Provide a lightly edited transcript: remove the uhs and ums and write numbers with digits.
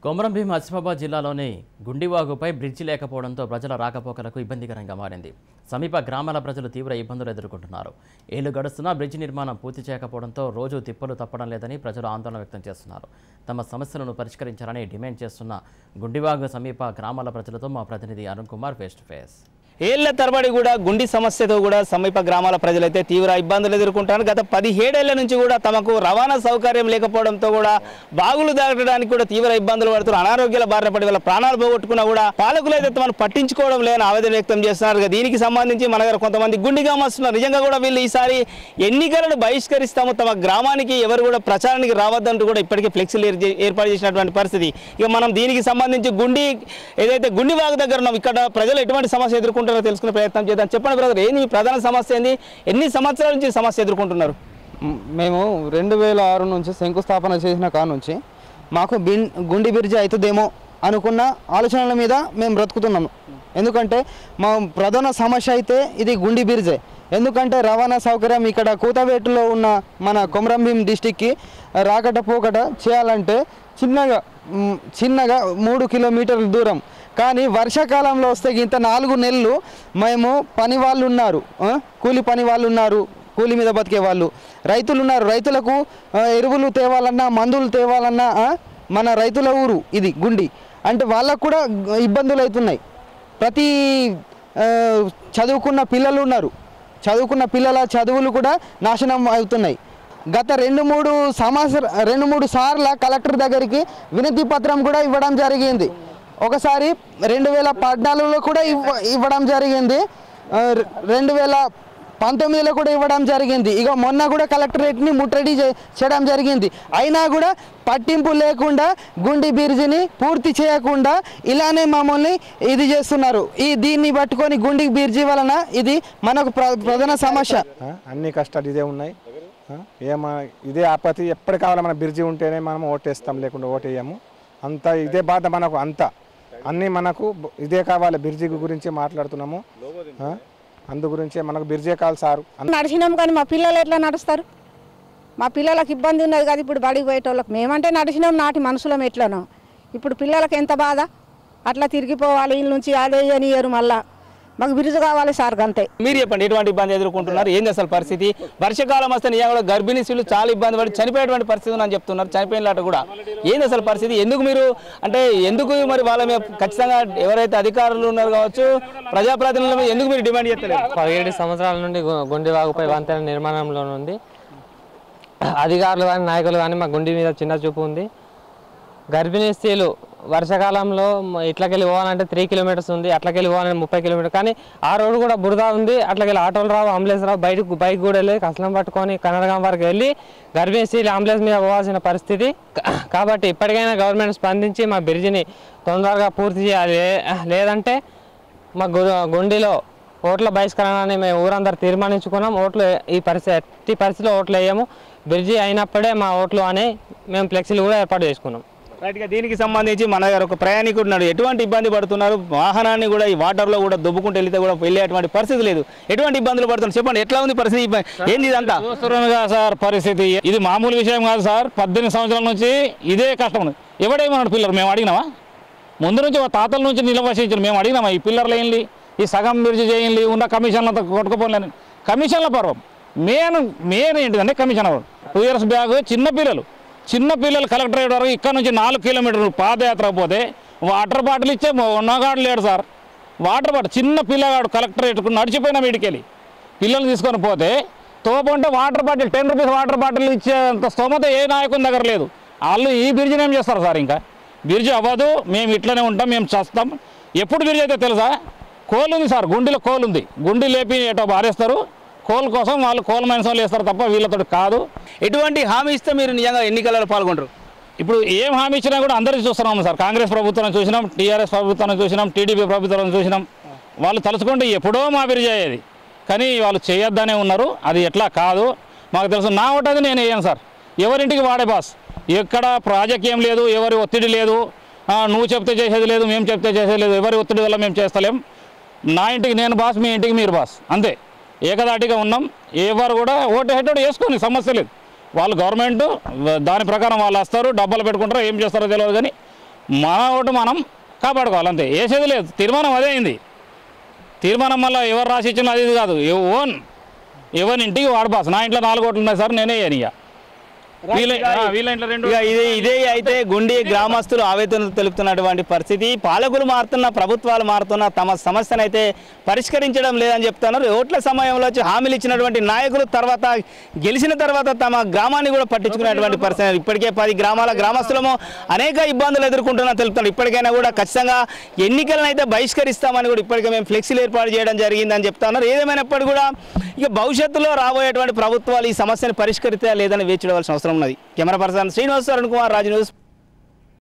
కొమరంభీం ఆసిఫాబాద్ జిల్లాలోని గుండివాగుపై బ్రిడ్జి లేకపోవడంతో ప్రజల రాకపోకలకు ఇబ్బందికరంగా మారింది. సమీప గ్రామాల ప్రజలు తీవ్ర ఇబ్బందులు ఎదుర్కొంటున్నారు. ఏళ్లు గడుస్తున్నా బ్రిడ్జి నిర్మాణం పూర్తి చేయకపోవడంతో రోజు తిప్పలు తప్పడం లేదని ప్రజలు ఆందోళన వ్యక్తం చేస్తున్నారు. తమ సమస్యలను పరిష్కరించాలని డిమాండ్ చేస్తున్న గుండివాగు సమీప గ్రామాల ప్రజలతో మా ప్రతినిధి Arun Kumar face to face. ఏళ్ల తరబడి కూడా గుండి సమస్యతో కూడా సమీప గ్రామాల ప్రజలైతే తీవ్ర ఇబ్బందులు ఎదుర్కొంటారు. గత 17 ఏళ్ల నుంచి కూడా తమకు రవాణా సౌకర్యం లేకపోవడంతో కూడా బాగులు దాటడానికి కూడా తీవ్ర ఇబ్బందులు పడుతున్నారు. అనారోగ్యాల బారిన పడి వాళ్ళ ప్రాణాలు పోగొట్టుకున్నా కూడా పాలకులు అయితే తమను పట్టించుకోవడం లేని ఆవేదన వ్యక్తం చేస్తున్నారు. దీనికి సంబంధించి మన దగ్గర కొంతమంది గుండి గ్రామస్తున్నారు. నిజంగా కూడా వీళ్ళు ఈసారి ఎన్నికలను బహిష్కరిస్తాము, తమ గ్రామానికి ఎవరు కూడా ప్రచారానికి రావద్దంటూ కూడా ఇప్పటికే ఫ్లెక్సీలు ఏర్పాటు చేసినటువంటి పరిస్థితి. ఇక మనం దీనికి సంబంధించి ఏదైతే గుండివాగు దగ్గర ఉన్నాం, ఇక్కడ ప్రజలు ఎటువంటి సమస్య ఎదుర్కొంటారో తెలుసుకునే ప్రయత్నం చేద్దాం. చెప్పండి బ్రదర్, ఏంది ప్రధాన సమస్య ఏంది? ఎన్ని సంవత్సరాల నుంచి సమస్య ఎదుర్కొంటున్నారు? మేము 2006 నుంచి శంకుస్థాపన చేసిన కాడ నుంచి మాకు గుండి బ్రిడ్జి అవుతుందేమో అనుకున్న ఆలోచనల మీద మేము బ్రతుకుతున్నాము. ఎందుకంటే మా ప్రధాన సమస్య అయితే ఇది గుండి బ్రిడ్జే. ఎందుకంటే రవాణా సౌకర్యం ఇక్కడ కూతవేటులో ఉన్న మన కొమరంభీం డిస్టిక్కి రాకట పోకట చేయాలంటే చిన్నగా 3 కిలోమీటర్ల దూరం. కానీ వర్షాకాలంలో వస్తే ఇంత 4 నెలలు మేము పని వాళ్ళు ఉన్నారు, కూలి పని వాళ్ళు ఉన్నారు, కూలి మీద బతికే వాళ్ళు, రైతులు ఉన్నారు. రైతులకు ఎరువులు తేవాలన్నా మందులు తేవాలన్నా మన రైతుల ఊరు ఇది గుండి అంటే వాళ్ళకు కూడా ఇబ్బందులు అవుతున్నాయి. ప్రతి చదువుకున్న పిల్లలు ఉన్నారు, చదువుకున్న పిల్లల చదువులు కూడా నాశనం అవుతున్నాయి. గత 2-3 సార్ల కలెక్టర్ దగ్గరికి వినతి పత్రం కూడా ఇవ్వడం జరిగింది. ఒకసారి 2014లో కూడా ఇవ్వడం జరిగింది, 2019లో కూడా ఇవ్వడం జరిగింది. ఇక మొన్న కూడా కలెక్టరేట్ని ముట్టడి చేయడం జరిగింది. అయినా కూడా పట్టింపు లేకుండా గుండి బ్రిడ్జిని పూర్తి చేయకుండా ఇలానే మమ్మల్ని ఇది చేస్తున్నారు. దీన్ని పట్టుకొని గుండి బ్రిడ్జి వలన ఇది మనకు ప్రధాన సమస్య. అన్ని కష్టాలు ఇదే ఉన్నాయి. ఇదే ఆపత్తి. ఎప్పటి కావాలి మన బ్రిడ్జి ఉంటేనే మనం ఓటేస్తాం, లేకుండా ఓటేయము. అంతా ఇదే బాధ మనకు. అంతా అన్నీ మనకు ఇదే కావాలి. బ్రిడ్జి గురించి మాట్లాడుతున్నాము, అందు గురించే మనకు బ్రిడ్జే కావాలి సార్. నడిచినాం కానీ మా పిల్లలు ఎట్లా నడుస్తారు? మా పిల్లలకు ఇబ్బంది ఉన్నది కదా. ఇప్పుడు బడికి పోయేటోళ్ళకి మేమంటే నడిచినాం, నాటి మనుషులం ఎట్లనో. ఇప్పుడు పిల్లలకు ఎంత బాధ, అట్లా తిరిగిపోవాలి. ఇల్లు నుంచి అదే అనియరు, మళ్ళా మాకు బ్రిడ్జ్ కావాలి సార్ అంతే. మీరు చెప్పండి, ఎటువంటి ఇబ్బంది ఎదుర్కొంటున్నారు? ఏంది అసలు పరిస్థితి? వర్షాకాలం వస్తే నిజంగా గర్భిణీ స్త్రీలు చాలా ఇబ్బంది పడి చనిపోయేటువంటి పరిస్థితి ఉందని చెప్తున్నారు. చనిపోయినలాట కూడా ఏంది అసలు పరిస్థితి? ఎందుకు మరి వాళ్ళ మీద ఖచ్చితంగా ఎవరైతే అధికారులు ఉన్నారు కావచ్చు, ప్రజాప్రతినిధుల మీద ఎందుకు మీరు డిమాండ్ చేస్తలేరు? 17 సంవత్సరాల నుండి గుండివాగుపై వంతెన నిర్మాణంలో ఉంది. అధికారులు కానీ నాయకులు కానీ మా గుండి మీద చిన్న చూపు ఉంది. గర్భిణీ స్త్రీలు వర్షాకాలంలో ఇట్లకెళ్ళి పోవాలంటే 3 కిలోమీటర్స్ ఉంది, అట్లకెళ్ళి పోవాలంటే 30 కిలోమీటర్. కానీ ఆ రోడ్డు కూడా బురద ఉంది, అట్లకెళ్ళి ఆటోలు రావు, అంబులెన్స్ రావు. బైక్ కూడా వెళ్ళి కసలం పట్టుకొని కన్నడగాం వరకు వెళ్ళి గర్భిణీ స్త్రీలు అంబులెన్స్ మీద పోవాల్సిన పరిస్థితి. కాబట్టి ఇప్పటికైనా గవర్నమెంట్ స్పందించి మా బ్రిడ్జిని తొందరగా పూర్తి చేయాలి. లేదంటే మా గుండిలో ఓట్ల బహిష్కరణని మేము ఊరందరూ తీర్మానించుకున్నాం. ఎట్టి పరిస్థితిలో ఓట్లు వేయము, బ్రిడ్జి అయినప్పుడే మా ఓట్లు అని మేము ఫ్లెక్సీలు కూడా ఏర్పాటు చేసుకున్నాం. రైట్గా దీనికి సంబంధించి మన దగ్గర ఒక ప్రయాణికుడు ఉన్నాడు. ఎటువంటి ఇబ్బంది పడుతున్నారు? వాహనాన్ని కూడా ఈ వాటర్లో కూడా దుబ్బుకుంటూ వెళ్తే కూడా వెళ్ళేటువంటి పరిస్థితి లేదు. ఎటువంటి ఇబ్బందులు పడుతున్నారు చెప్పండి, ఎట్లా ఉంది పరిస్థితి? ఏంది ఇదంతా? సార్ పరిస్థితి ఇది మామూలు విషయం కాదు సార్. 18 సంవత్సరాల నుంచి ఇదే కష్టం. ఎవడేమన్నాడు పిల్లలు? మేము అడిగినామా? ముందు నుంచి తాతల నుంచి నిలవసించారు. మేము అడిగినామా ఈ పిల్లర్లు ఏంటి, ఈ సగం బ్రిడ్జి చేయండి, ఉన్న కమిషన్లంతా కొట్టుకుపోలేని కమిషన్ల పర్వం. మెయిన్ ఏంటిదంటే కమిషన్ 2 years బ్యాగ్ చిన్న పిల్లలు కలెక్టరేట్ వరకు ఇక్కడ నుంచి 4 కిలోమీటర్లు పాదయాత్ర పోతే వాటర్ బాటిల్ ఇచ్చే ఉన్నగాడు లేడు సార్. వాటర్ బాటిల్ చిన్న పిల్లగాడు కలెక్టరేట్కు నడిచిపోయిన వీడికెళ్ళి పిల్లలు తీసుకొని పోతే తోపంటే water bottle 10 rupees water bottle ఇచ్చేంత స్తోమత ఏ నాయకుని దగ్గర లేదు. వాళ్ళు ఈ బ్రిడ్జిని ఏం చేస్తారు సార్? ఇంకా బ్రిడ్జి అవ్వదు, మేము ఇట్లనే ఉంటాం, మేము చేస్తాం. ఎప్పుడు బ్రిడ్జి అయితే తెలుసా? కోల్ ఉంది సార్, గుండిలో కోల్ ఉంది. గుండి లేపి ఏటో బారేస్తారు. కోల్ కోసం వాళ్ళు కోల్ మైన్స్ వాళ్ళు వేస్తారు తప్ప వీళ్ళతో కాదు. ఎటువంటి హామీ ఇస్తే మీరు నిజంగా ఎన్నికలలో పాల్గొంటారు? ఇప్పుడు ఏం హామీ ఇచ్చినా కూడా అందరికీ చూస్తున్నాం సార్. కాంగ్రెస్ ప్రభుత్వాన్ని చూసినాం, టీఆర్ఎస్ ప్రభుత్వాన్ని చూసినాం, టీడీపీ ప్రభుత్వాన్ని చూసినాం. వాళ్ళు తలుచుకుంటే ఎప్పుడో మా బ్రిడ్జి అయ్యేది, కానీ వాళ్ళు చేయొద్దనే ఉన్నారు. అది ఎట్లా కాదు మాకు తెలుసు. నా ఒకటి నేను వేయను సార్. ఎవరింటికి వాడే బాస్. ఎక్కడ రాజకీయం లేదు, ఎవరి ఒత్తిడి లేదు. నువ్వు చెప్తే చేసేది లేదు, మేము చెప్తే చేసేది లేదు. ఎవరి ఒత్తిడి వల్ల మేము చేస్తలేం. నా ఇంటికి నేను బాస్, మీ ఇంటికి మీరు బాస్, అంతే. ఏకదాటిగా ఉన్నాం. ఎవరు కూడా ఓటు వేసుకొని సమస్య లేదు. వాళ్ళు గవర్నమెంట్ దాని ప్రకారం వాళ్ళు వస్తారు, డబ్బాలు పెట్టుకుంటారు, ఏం చేస్తారో తెలియదు. కానీ మన ఓటు మనం కాపాడుకోవాలి అంతే, వేసేది లేదు. తీర్మానం అదే అయింది. తీర్మానం మళ్ళీ ఎవరు రాసి ఇచ్చినా అది ఇది కాదు, ఎవరి ఇంటికి వాడు బాస్. నా ఇంట్లో 4 ఓట్లు ఉన్నాయి సార్, నేనే ఇక ఇదే అయితే గుండి గ్రామస్తులు ఆవేదన తెలుపుతున్నటువంటి పరిస్థితి. పాలకులు మారుతున్న, ప్రభుత్వాలు మారుతున్న, తమ సమస్యను అయితే పరిష్కరించడం లేదని చెప్తున్నారు. ఓట్ల సమయంలో వచ్చి హామీలు ఇచ్చినటువంటి నాయకులు తర్వాత గెలిచిన తర్వాత తమ గ్రామాన్ని కూడా పట్టించుకునేటువంటి పరిస్థితి. ఇప్పటికే 10 గ్రామాల గ్రామస్తులము అనేక ఇబ్బందులు ఎదుర్కొంటున్నా తెలుపుతున్నారు. ఇప్పటికైనా కూడా ఖచ్చితంగా ఎన్నికలను అయితే బహిష్కరిస్తామని కూడా ఇప్పటికే మేము ఫ్లెక్సీలు ఏర్పాటు చేయడం జరిగిందని చెప్తున్నారు. ఏదేమైనప్పటికీ కూడా ఇక భవిష్యత్తులో రాబోయేటువంటి ప్రభుత్వాలు ఈ సమస్యను పరిష్కరిస్తే లేదని వేచి చూడవలసిన అవసరం ఉన్నది. Camera person Srinivas, Arun Kumar, Raj news.